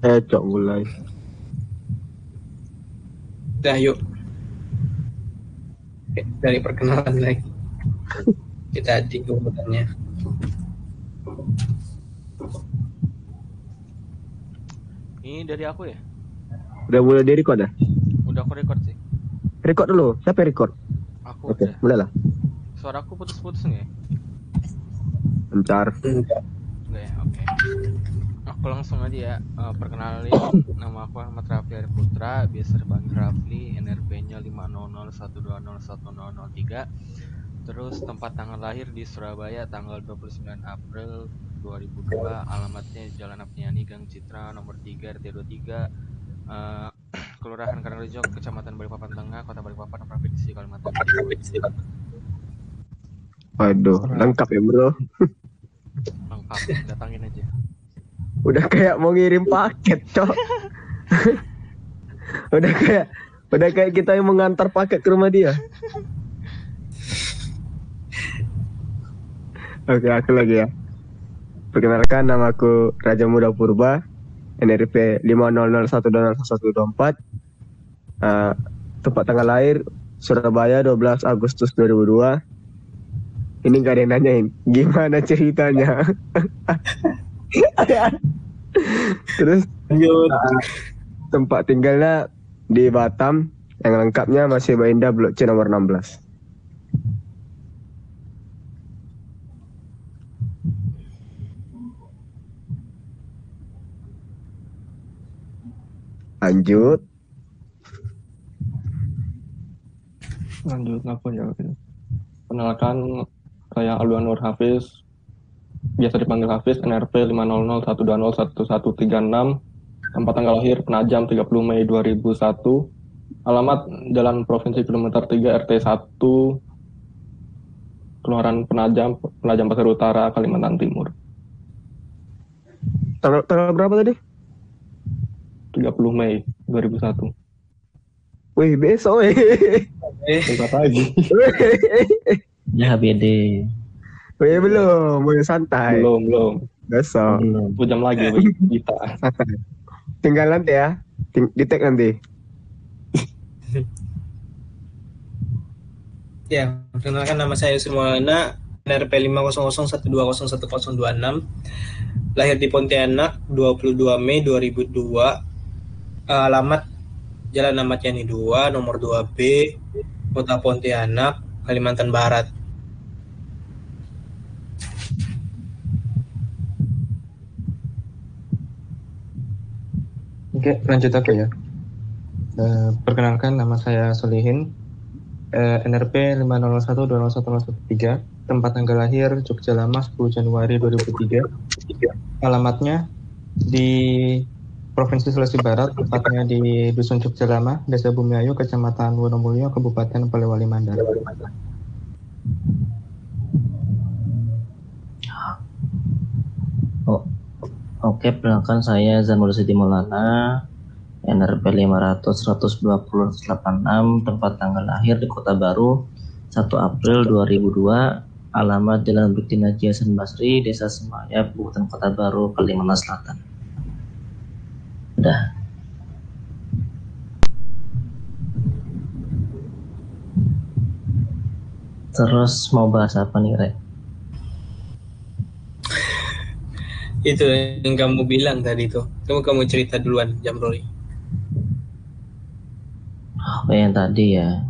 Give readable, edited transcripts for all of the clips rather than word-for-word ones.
Cok mulai. Dah yuk. Dari perkenalan lagi. Kita adik kemudiannya. Ini dari aku ya? Udah mulai di record dah? Udah aku record sih. Record dulu. Siapa yang record? Aku Oke, aja. mulai lah. Suara aku putus-putus nggak ya? Bentar. Enggak ya? Oke. Aku langsung aja ya. Perkenalin, nama aku Ahmad Rafli Arif Putra, biasa dipanggil Rafli, NRP-nya 50012010003. Terus tempat tanggal lahir di Surabaya tanggal 29 April 2002, alamatnya Jalan Apniani Gang Citra nomor 3 RT 23, Kelurahan Karangrejo, Kecamatan Balikpapan Tengah, Kota Balikpapan, Provinsi Kalimantan Timur. Waduh, lengkap ya bro. Lengkap, datangin aja. Udah kayak mau ngirim paket, Cok. udah kayak kita yang mengantar paket ke rumah dia. Oke, aku lagi ya. Perkenalkan, nama aku Raja Muda Purba, NRP 50012010124. Tempat tanggal lahir Surabaya 12 Agustus 2002. Ini gak ada yang nanyain gimana ceritanya. Terus tempat tinggalnya di Batam. Yang lengkapnya masih Bainda Blok C nomor 16. Lanjut aku ya. Kenalkan, saya Alwan Nur Hafiz, biasa dipanggil Hafiz, NRP 50012011136, tempat tanggal lahir Penajam 30 Mei 2001, alamat Jalan Provinsi Kilometer 3 RT 1, Kelurahan Penajam Pasir Utara, Kalimantan Timur. Tanggal berapa tadi? 30 Mei 2001. Wih, besok weh. Bentar lagi. Ya HBD. Wih, belum santai. Belum. Besok. 2 jam lagi kita. Santai. Tinggal nanti ya. Di tag nanti. Ya, perkenalkan nama saya Surmana, NRP 50012011026, lahir di Pontianak 22 Mei 2002, alamat Jalan Ahmad Yani 2, nomor 2B, Kota Pontianak, Kalimantan Barat. Oke, lanjut aku ya. Perkenalkan, nama saya Solihin, NRP 501201013, tempat tanggal lahir Jogja Lama 10 Januari 2003. Alamatnya di Provinsi Sulawesi Barat, tepatnya di Dusun Jogja Lama, Desa Bumiayu, Kecamatan Wonomulyo, Kabupaten Polewali Mandar. Oke, perkenalkan saya Zanul Siti Maulana, NRP 500120186, tempat tanggal lahir di Kota Baru 1 April 2002, alamat Jalan Bukti Haji Hasan Basri, Desa Semaya, Kabupaten Kota Baru, Kalimantan Selatan. Udah. Terus mau bahas apa nih, Rek? Itu yang kamu bilang tadi tuh. Kamu cerita duluan, Jamroli. Yang tadi ya.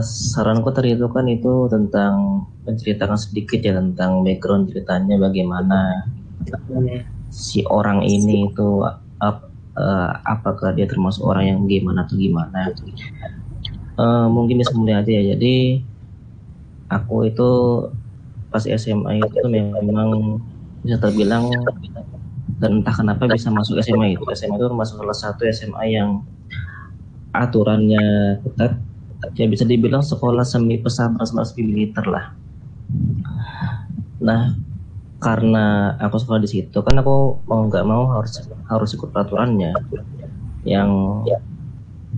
Saranku tadi itu kan itu tentang menceritakan sedikit ya tentang background ceritanya bagaimana si orang ini itu apakah dia termasuk orang yang gimana atau gimana. Mungkin bisa mulai aja ya. Jadi aku itu pas SMA itu memang bisa terbilang, dan entah kenapa bisa masuk SMA itu. SMA itu termasuk salah satu SMA yang aturannya ketat. Ya bisa dibilang sekolah semi pesantren semi militer lah. Nah, karena aku sekolah di situ kan aku mau nggak mau harus ikut peraturannya, yang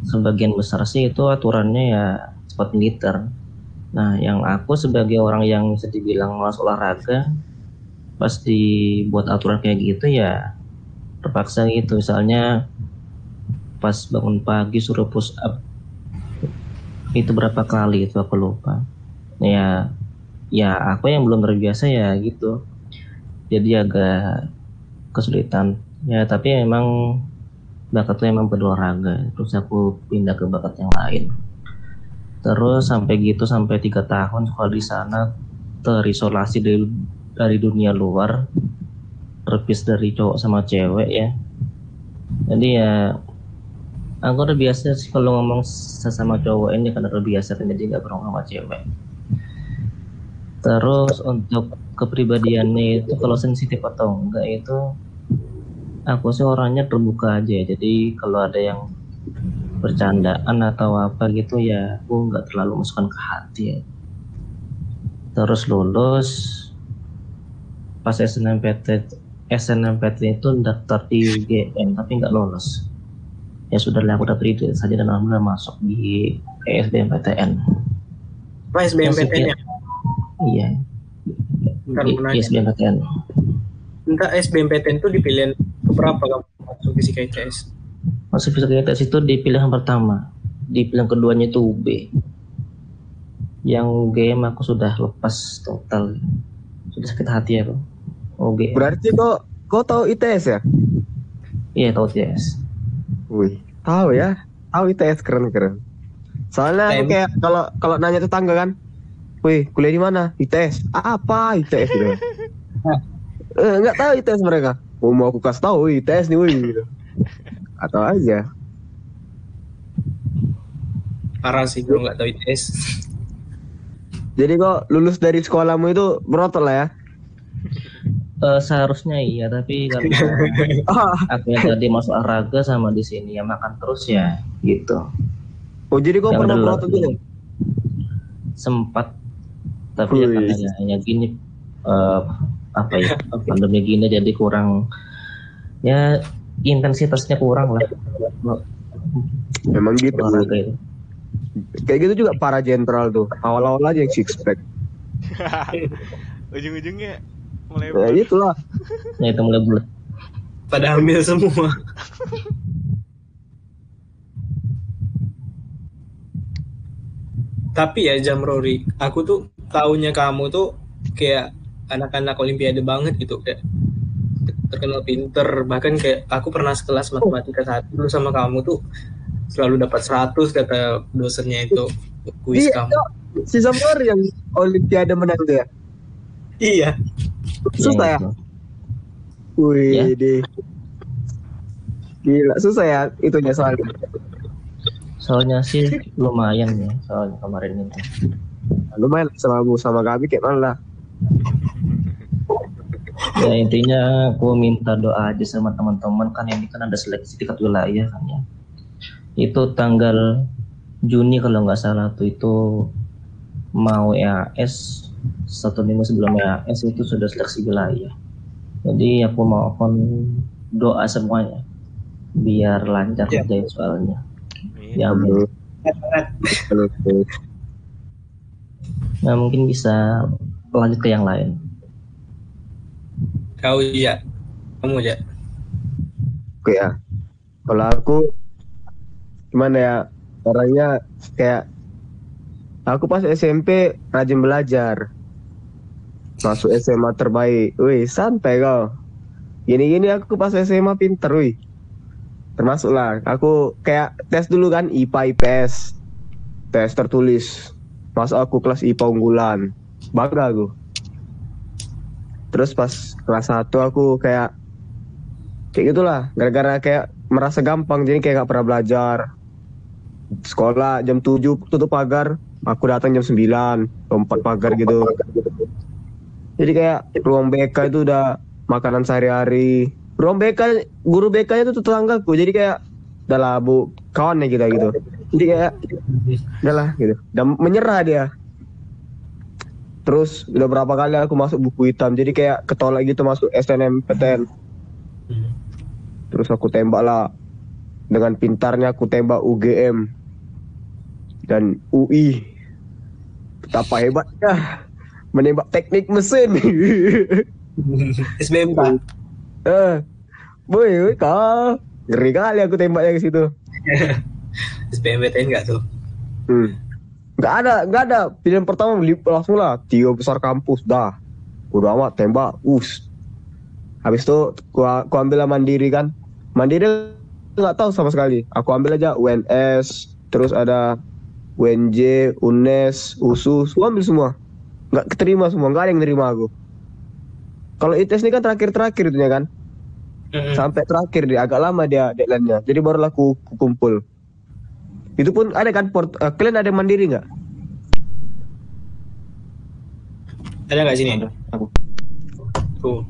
sebagian besar sih itu aturannya ya seperti militer. Nah, yang aku sebagai orang yang bisa dibilang malas olahraga, pas dibuat aturan kayak gitu ya terpaksa gitu. Misalnya pas bangun pagi suruh push up itu berapa kali itu aku lupa. Ya aku yang belum terbiasa ya gitu. Jadi agak kesulitan. Ya tapi memang bakatnya memang berolahraga. Terus aku pindah ke bakat yang lain. Terus sampai 3 tahun sekolah di sana, terisolasi dari dunia luar, terpisah dari cowok sama cewek ya. Jadi ya aku udah biasa sih kalau ngomong sesama cowok ini karena udah biasa kan, jadi nggak pernah sama cewek. Terus untuk kepribadiannya itu kalau sensitif atau enggak itu aku sih orangnya terbuka aja. Jadi kalau ada yang bercandaan atau apa gitu ya aku nggak terlalu masukkan ke hati ya. Terus lulus pas SNMPTN itu daftar di UGM tapi nggak lolos. Ya sudah lah, aku udah beri saja dan alhamdulillah masuk di SBMPTN. SBMPTN ya? Iya. Di SBMPTN. Entah SBMPTN itu di pilihan keberapa kamu masuk fisika ITS? Masuk fisika ITS itu di pilihan pertama. Di pilihan keduanya itu UB. Yang UGM aku sudah lepas total. Sudah sakit hati aku. UGM. Berarti kok tahu ITS ya? Iya, tahu ITS. Wih, tahu ya. Tahu ITS, keren. Soalnya aku kayak kalau nanya tetangga kan, wih, kuliah di mana? ITS. Apa ITS gitu? Nggak tahu ITS mereka. Mau aku kasih tahu ITS nih, wih. Gitu. Atau aja. Parah sih gue nggak tahu ITS. Jadi kok lulus dari sekolahmu itu berotot lah ya? Seharusnya iya, tapi karena aku yang tadi masuk olahraga sama di sini ya makan terus ya gitu. Oh jadi kok pernah berotot gitu? Sempat, tapi ya karena hanya gini pandemi gini jadi kurang ya, intensitasnya kurang lah. Memang gitu. Olahraga itu. Kayak gitu juga para jenderal tuh. Awal-awal aja yang six pack. Ujung-ujungnya mulai ya itulah. Ya itu mulai bulat. Pada hamil semua. Tapi ya Jamrori, aku tuh taunya kamu tuh kayak anak-anak olimpiade banget gitu, kayak terkenal pinter, bahkan kayak aku pernah sekelas matematika 1 dulu sama kamu tuh selalu dapat 100 kata dosennya itu kuis kamu. Si Jamrori yang olimpiade menang tuh ya? Iya. Susah ya? Wih, deh. Gila, susah ya itunya soalnya. Soalnya sih lumayan ya, soalnya kemarin itu. Lumayan sama kami kayak mana lah. Ya intinya aku minta doa aja sama teman-teman, kan ini kan ada seleksi tingkat wilayah kan ya. Itu tanggal Juni kalau nggak salah tuh, itu mau EAS 1 minggu sebelum EAS itu sudah seleksi wilayah. Jadi aku mohon doa semuanya biar lancar kerjain soalnya. Ya amin. Nah mungkin bisa lanjut ke yang lain. Kau ya, kamu ya. Oke ya. Kalau aku gimana ya, orangnya kayak aku pas SMP rajin belajar, masuk SMA terbaik. Wih santai kau. Gini aku pas SMA pinter wih. Termasuk lah, aku kayak tes dulu kan IPA IPS, tes tertulis, masuk aku kelas IPA unggulan, bangga aku. Terus pas kelas 1 aku kayak gitulah, gara-gara kayak merasa gampang, jadi kayak gak pernah belajar. Sekolah jam 7 tutup pagar, aku datang jam 9, lompat pagar gitu. Jadi kayak ruang BK itu udah makanan sehari-hari. Ruang BK, guru BK-nya tuh tetanggaku, jadi kayak udah lah bu, kawannya kita gitu. Jadi kayak udah lah gitu, udah menyerah dia. Terus udah berapa kali aku masuk buku hitam, jadi kayak ketolak gitu masuk SNMPTN. Terus aku tembak lah, dengan pintarnya aku tembak UGM dan UI. Betapa hebatnya menembak teknik mesin. SBM Pak. Boy, kau ngeri kali aku tembaknya ke situ. SBMPTN nggak tuh? Nggak ada. Pilihan pertama langsung lah 3 besar kampus dah. Udah amat tembak, Habis itu ku ambil mandiri kan. Mandiri nggak tahu sama sekali. Aku ambil aja UNS, terus ada UNJ, UNES, USU, ambil semua. Nggak keterima semua, nggak ada yang nerima aku. Kalau ITS ini kan terakhir itu ya kan. Sampai terakhir dia agak lama dia deadline-nya. Jadi barulah aku kumpul. Itu pun ada kan kalian ada mandiri nggak? Ada nggak sini? Ada. Aku. Tuh.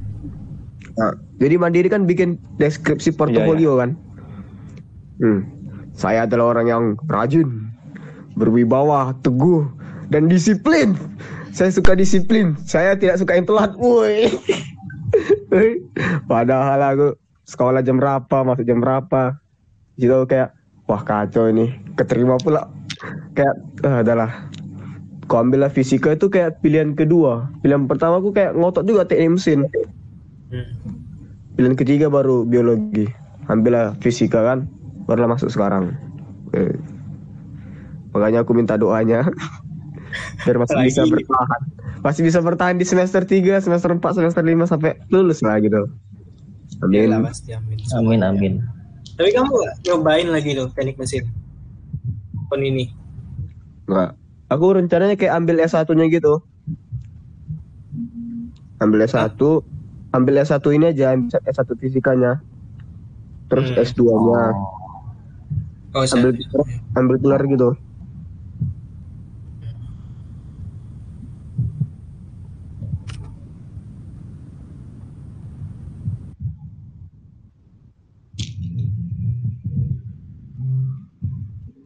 Nah, jadi mandiri kan bikin deskripsi portofolio kan. Saya adalah orang yang rajin, berwibawa, teguh, dan disiplin. Saya suka disiplin. Saya tidak suka yang telat. Woi. Padahal aku sekolah jam berapa, masuk jam berapa. Gitu kayak wah kacau ini. Keterima pula. Kayak adalah. Kau ambil lah fisika itu kayak pilihan kedua. Pilihan pertama aku kayak ngotot juga teknik mesin. Pilihan ketiga baru biologi. Ambillah fisika kan, barulah masuk sekarang. Makanya aku minta doanya biar masih bisa bertahan. Masih bisa bertahan di semester 3, semester 4, semester 5 sampai lulus lah gitu. Amin. Yalah, pasti amin. Amin. Tapi kamu nyobain lagi tuh teknik mesin tahun ini? Enggak. Aku rencananya kayak ambil S1-nya gitu. Ambil S1 ini aja, S1 fisikanya. Terus S2-nya. Ambil gelar gitu.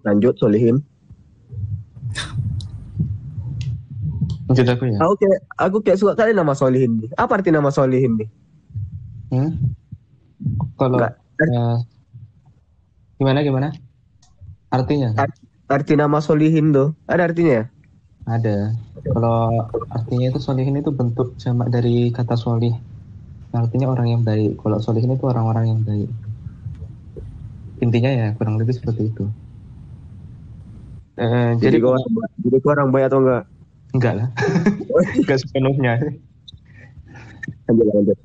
Lanjut Solihin. Lanjut aku ya. Aku kayak suka kali nama Solihin nih. Apa arti nama Solihin nih? Kalau gimana? Artinya? Arti nama Solihin tuh ada artinya? Ada. Kalau artinya itu Solihin itu bentuk jamak dari kata solih. Artinya orang yang baik. Kalau Solihin itu orang-orang yang baik. Intinya ya kurang lebih seperti itu. Jadi kau orang baik atau enggak? Enggak lah. Enggak sepenuhnya. Lanjut.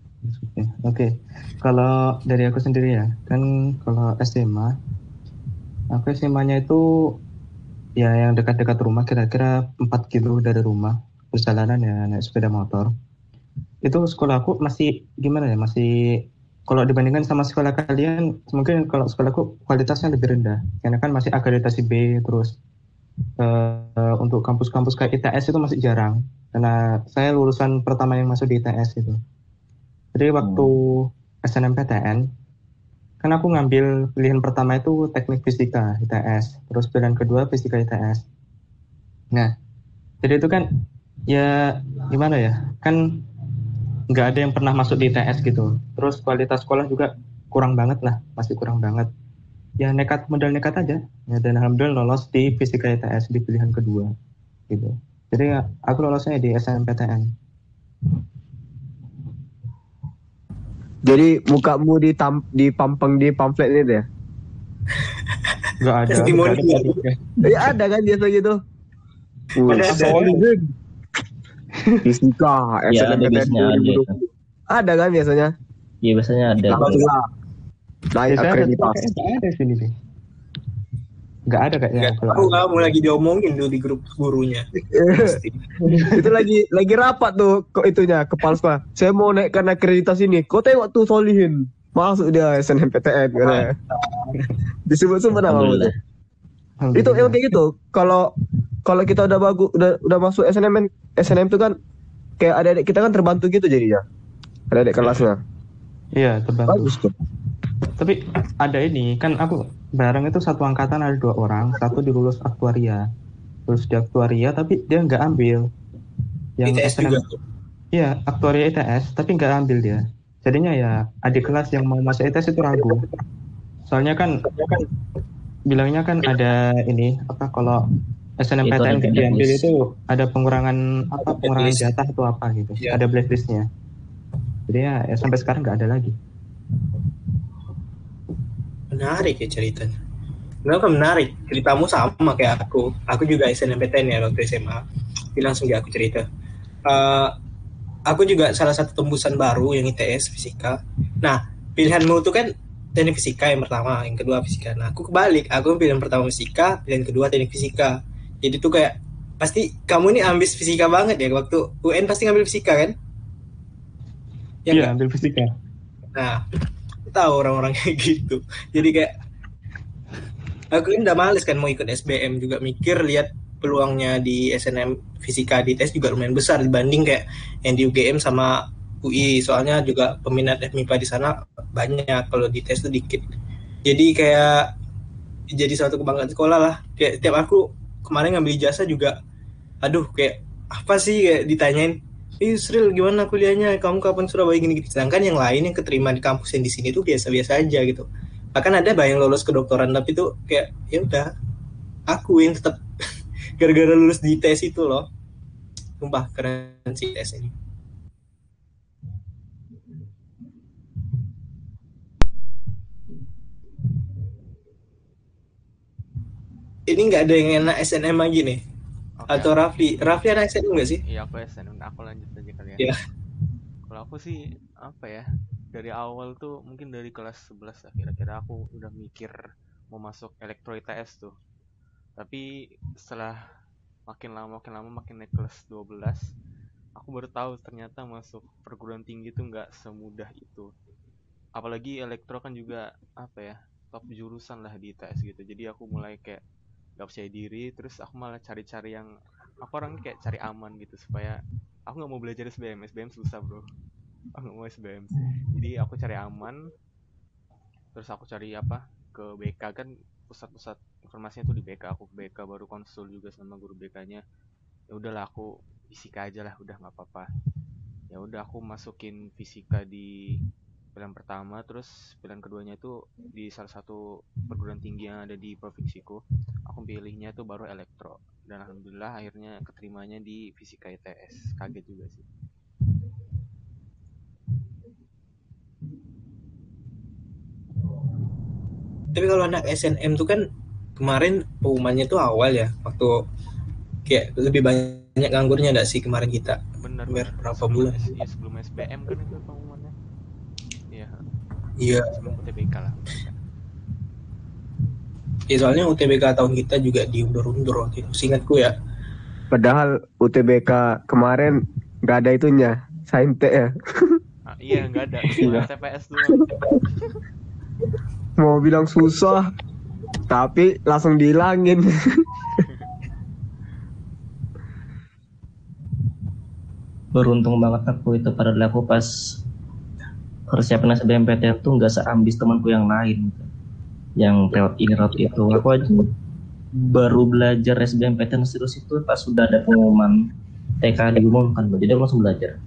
Oke. Kalau dari aku sendiri ya, kan kalau SMA, aku SMA-nya itu ya yang dekat-dekat rumah, kira-kira 4 kilo dari rumah. Perjalanan ya naik sepeda motor. Itu sekolah aku masih gimana ya, masih kalau dibandingkan sama sekolah kalian, mungkin kalau sekolahku kualitasnya lebih rendah. Karena kan masih akreditasi B, terus untuk kampus-kampus kayak ITS itu masih jarang. Karena saya lulusan pertama yang masuk di ITS itu. Jadi waktu SNMPTN, kan aku ngambil pilihan pertama itu teknik fisika ITS, terus pilihan kedua fisika ITS. Nah, jadi itu kan ya gimana ya, kan nggak ada yang pernah masuk di ITS gitu. Terus kualitas sekolah juga kurang banget lah, masih kurang banget. Ya modal nekat aja. Ya, dan alhamdulillah lolos di fisika ITS di pilihan kedua gitu. Jadi ya, aku lolosnya di SNMPTN. Jadi mukamu dipampang di pamflet itu ya? Nggak ada. Ya ada kan biasa gitu. Ada. Fisika, Ya, ada biasanya ada. Ada kan biasanya? Iya biasanya ada. Naik akreditasi. Nggak ada sini nih. Nggak ada kayaknya. Kamu lagi diomongin tuh di grup gurunya. Itu lagi rapat tuh kok itunya kepala sekolah. Saya mau naikkan akreditasi ini. Kau tengok tuh Solihin. Masuk dia SNMPTN katanya. Disebut-sebut nama itu. Itu emang kayak gitu. Kalau kita udah bagus udah masuk SNM itu kan kayak adik-adik kita kan terbantu gitu jadinya. Adik-adik kelasnya. Iya, terbantu. Bagus tuh. Tapi ada ini, kan aku bareng itu satu angkatan ada 2 orang, satu dilulus aktuaria. Terus di aktuaria tapi dia nggak ambil. Yang ITS juga. Iya, aktuaria ITS, tapi nggak ambil dia. Jadinya ya adik kelas yang mau masuk ITS itu ragu. Soalnya kan bilangnya kan ada ini kalau SNMPTN nggak diambil itu ada pengurangan jatah atau apa gitu. Ya. Ada blacklistnya. Jadi ya sampai sekarang nggak ada lagi. menarik ya ceritanya. Kenapa menarik? Ceritamu sama kayak aku. Aku juga SNMPTN ya waktu SMA. Jadi langsung aku cerita. Aku juga salah satu tembusan baru yang ITS fisika. Nah, pilihanmu itu kan teknik fisika yang pertama, yang kedua fisika. Nah, aku kebalik. Aku pilihan pertama fisika, pilihan kedua teknik fisika. Jadi tuh kayak pasti kamu ini ambis fisika banget ya. Waktu UN pasti ngambil fisika kan? Ya Iya, nggak? ambil fisika. Nah, aku tahu orang-orang kayak gitu. Jadi kayak aku kan udah males kan mau ikut SBM, juga mikir lihat peluangnya di SNM fisika di tes juga lumayan besar dibanding kayak yang di UGM sama UI. Soalnya juga peminat FMIPA di sana banyak, kalau di tes tuh dikit. Jadi kayak jadi suatu kebanggaan sekolah lah. Kayak tiap aku kemarin ngambil ijazah juga, aduh kayak apa sih, kayak ditanyain, Sril gimana kuliahnya, kamu kapan Surabaya gini-gini. Sedangkan yang lain yang keterima di kampus yang di sini tuh biasa-biasa aja gitu. Bahkan ada yang lolos kedokteran tapi tuh kayak ya udah aku yang tetap gara-gara lulus di tes itu loh. Sumpah keren sih tes ini. Ini nggak ada yang enak SNM lagi nih. Oke, Atau Rafli anak SNM nggak sih? iya aku SNM. Aku lanjut aja kali ya. Iya. Kalau aku sih apa ya, dari awal tuh mungkin dari kelas 11 lah kira-kira aku udah mikir mau masuk elektro ITS tuh. Tapi setelah makin lama makin naik kelas 12, aku baru tahu ternyata masuk perguruan tinggi tuh nggak semudah itu. Apalagi elektro kan juga apa ya, top jurusan lah di ITS gitu. Jadi aku mulai kayak gak percaya diri, terus aku malah cari-cari yang, aku orangnya kayak cari aman gitu supaya aku nggak mau belajar SBM susah bro. Aku nggak mau SBM, jadi aku cari aman. Terus aku cari apa, ke BK kan, pusat-pusat informasinya tuh di BK. Aku ke BK baru konsul juga sama guru BK-nya. Ya udahlah aku fisika aja lah, udah nggak apa-apa. Ya udah aku masukin fisika di pilihan pertama, terus pilihan keduanya itu di salah satu perguruan tinggi yang ada di provinsiku. Aku pilihnya tuh baru elektro, dan alhamdulillah akhirnya keterimanya di fisika ITS. Kaget juga sih. Tapi kalau anak SNM tuh kan kemarin pengumumannya tuh awal ya, waktu kayak lebih banyak nganggurnya enggak sih kemarin kita? Bener berapa bulan? Iya, sebelum SBM kan itu pengumumannya. Iya. Sebelum UTBK lah. Ya soalnya UTBK tahun kita juga diundur-undur waktu itu, seingatku ya. Padahal UTBK kemarin nggak ada itunya, saintek ya. Iya nggak ada, cuma TPS doang. Mau bilang susah, tapi langsung dihilangin. Beruntung banget aku itu, padahal aku pas persiapan SBMPTN tuh nggak seambis temanku yang lain yang lewat ini route itu. Aku aja baru belajar SBMPTN serius itu pas sudah ada pengumuman TK diumumkan, jadi aku langsung belajar.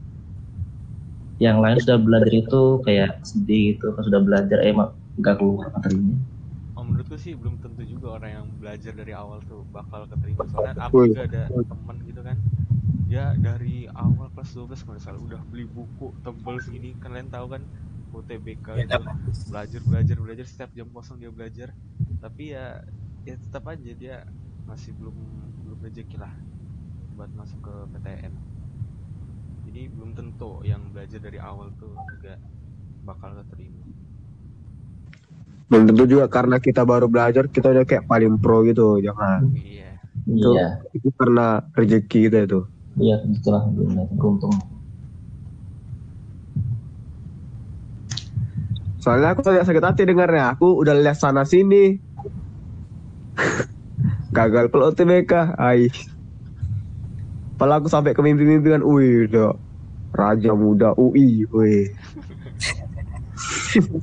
Yang lain sudah belajar itu kayak sedih gitu, pas sudah belajar emang nggak keluar materinya. Menurutku sih belum tentu juga orang yang belajar dari awal tuh bakal keterima. Soalnya aku juga ada teman gitu kan, dia dari awal kelas 12 kalau salah udah beli buku tebal segini. Kalian tahu kan UTBK itu belajar setiap jam kosong dia belajar. Tapi ya tetap aja dia masih belum rezeki lah buat masuk ke PTN. Jadi belum tentu yang belajar dari awal tuh juga bakal keterima. Belum tentu juga karena kita baru belajar kita udah kayak paling pro gitu, jangan. Iya. Itu karena rezeki kita itu. Iya, itulah beruntung. Soalnya aku sakit hati dengarnya, aku udah les sana sini. Gagal pula UTBK, Padahal aku sampai ke mimpi-mimpi kan, udah Raja Muda UI,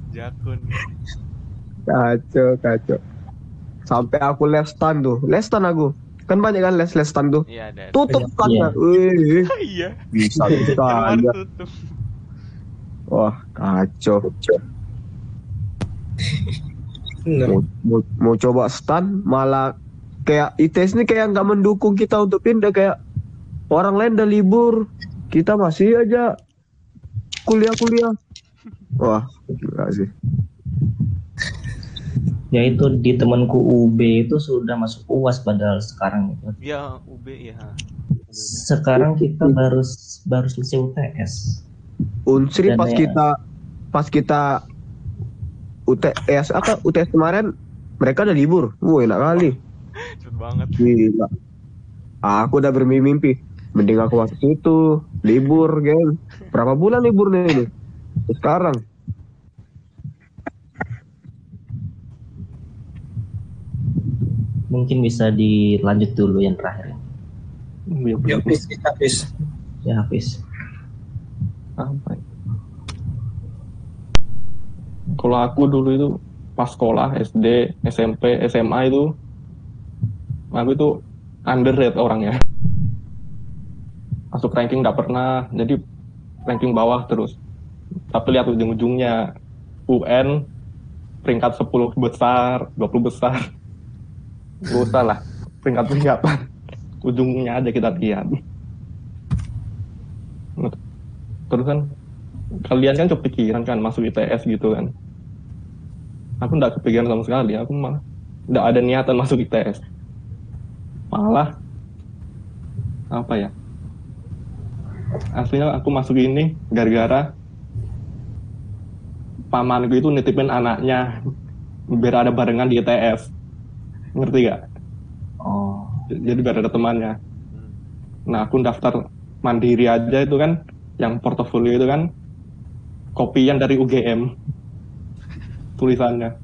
Jakun. Kacau. Sampai aku les stand aku. Kan banyak kan les stand tuh. Iya, ada. Tutup standnya. Iya. Bisa aja. Wah, kacau. Mau coba stand malah kayak ITS ini kayak nggak mendukung kita untuk pindah, kayak orang lain udah libur, kita masih aja kuliah. Wah, gila sih. Ya itu di temanku UB itu sudah masuk UAS padahal sekarang itu. Ya UB ya. Sekarang kita baru selesai UTS. Unsri Dan pas kita UTS kemarin mereka udah libur. Enak kali. Cepet banget. Gila. Aku udah bermimpi. Mending aku waktu itu libur, geng. Berapa bulan liburnya ini? Sekarang. mungkin bisa dilanjut dulu yang terakhir. Ya, Hafiz. Ya, Hafiz. Apa ya? Kalau aku dulu itu pas sekolah SD, SMP, SMA itu aku itu underrated orangnya. Masuk ranking nggak pernah, jadi ranking bawah terus. Tapi lihat ujung-ujungnya UN peringkat 10 besar, 20 besar. Gak usah lah, peringkat-peringkatan. Ujungnya aja kita lihat. Terus kan kalian kan kepikiran kan masuk ITS gitu kan. Aku nggak kepikiran sama sekali, aku malah nggak ada niatan masuk ITS. Malah apa ya, aslinya aku masuk ini gara-gara pamanku itu nitipin anaknya biar ada barengan di ITS, ngerti gak? Oh, Jadi biar ada temannya. Nah aku daftar mandiri aja itu kan, yang portofolio itu kan kopian dari UGM tulisannya,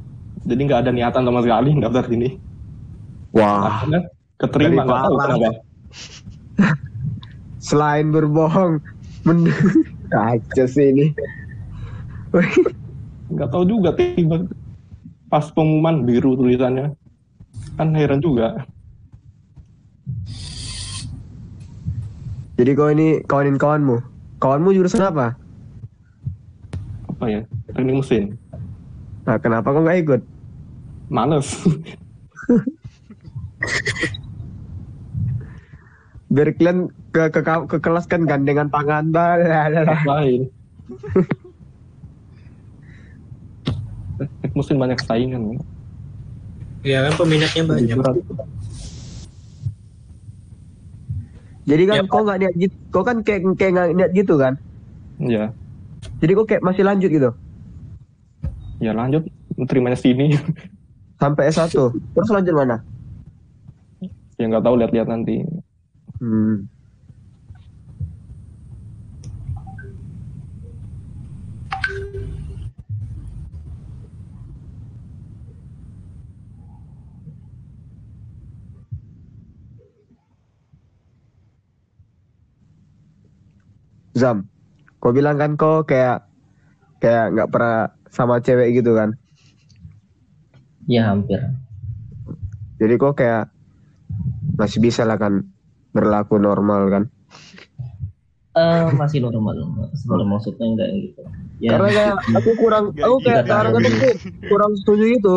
jadi nggak ada niatan sama sekali daftar sini. Wah. Akhirnya keterima, nggak tahu kenapa. Selain berbohong, kacau sih ini. Nggak tahu juga, tiba pas pengumuman biru tulisannya, kan heran juga. Jadi kau ini kawanin kawanmu jurusan apa? Apa ya, teknik mesin. Nah, kenapa kau nggak ikut? Males. Biar kalian ke kelas kan gandengan tangan Lain. Teknik mesin banyak saingan. Ya kan peminatnya banyak. Jadi kan Ya, kau nggak niat gitu, kau kan kayak nggak niat gitu kan? Ya, Jadi kau kayak masih lanjut gitu ya lanjut, terimanya sini. sampai S1. Terus lanjut mana? Ya nggak tahu, lihat-lihat nanti. Zam, kau bilang kan kau kayak nggak pernah sama cewek gitu kan? ya hampir. Jadi kau kayak masih bisa lah kan berlaku normal kan? Masih normal. Sebelum maksudnya enggak gitu. Ya, Karena kayak aku kayak gitu. kadang-kadang tuh kurang setuju gitu.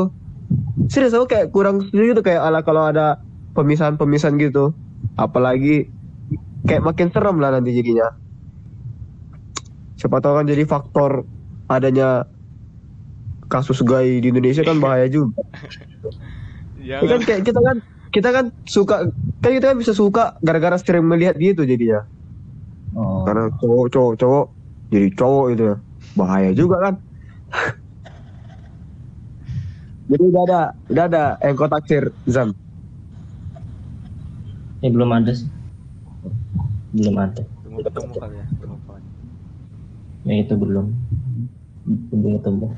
Serius aku kayak kurang setuju gitu, kayak ala kalau ada pemisahan gitu. Apalagi kayak makin serem lah nanti jadinya. Siapa tahu kan jadi faktor adanya kasus gay di Indonesia kan bahaya juga. Ya kan kayak kita kan suka, kan kita kan bisa suka gara-gara sering melihat gitu jadinya. Oh, Karena cowok jadi cowok itu bahaya juga kan. Jadi udah ada yang kau taksir, Zam. belum ada sih. Belum ada. Tunggu ketemu kali ya, tunggu kawan. Ya itu belum ketemu.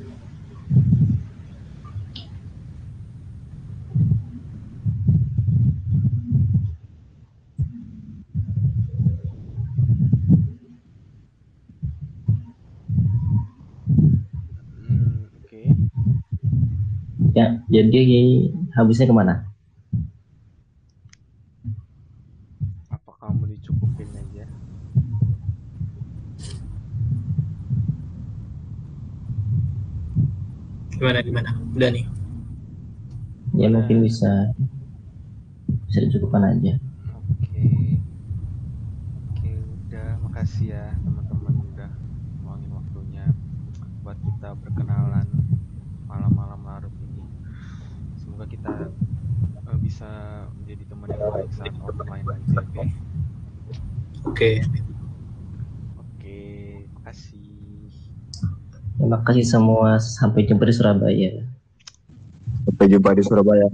Oke. Ya, jadi habisnya kemana? Apa kamu dicukupin aja? Gimana? Udah nih. Ya mungkin bisa dicukupkan aja. Oke, udah, makasih ya teman-teman udah luangin waktunya buat kita berkenalan malam-malam larut ini. semoga kita bisa menjadi teman yang baik saat offline nanti. Oke. Makasih. Terima kasih semua. Sampai jumpa di Surabaya. Sampai jumpa di Surabaya.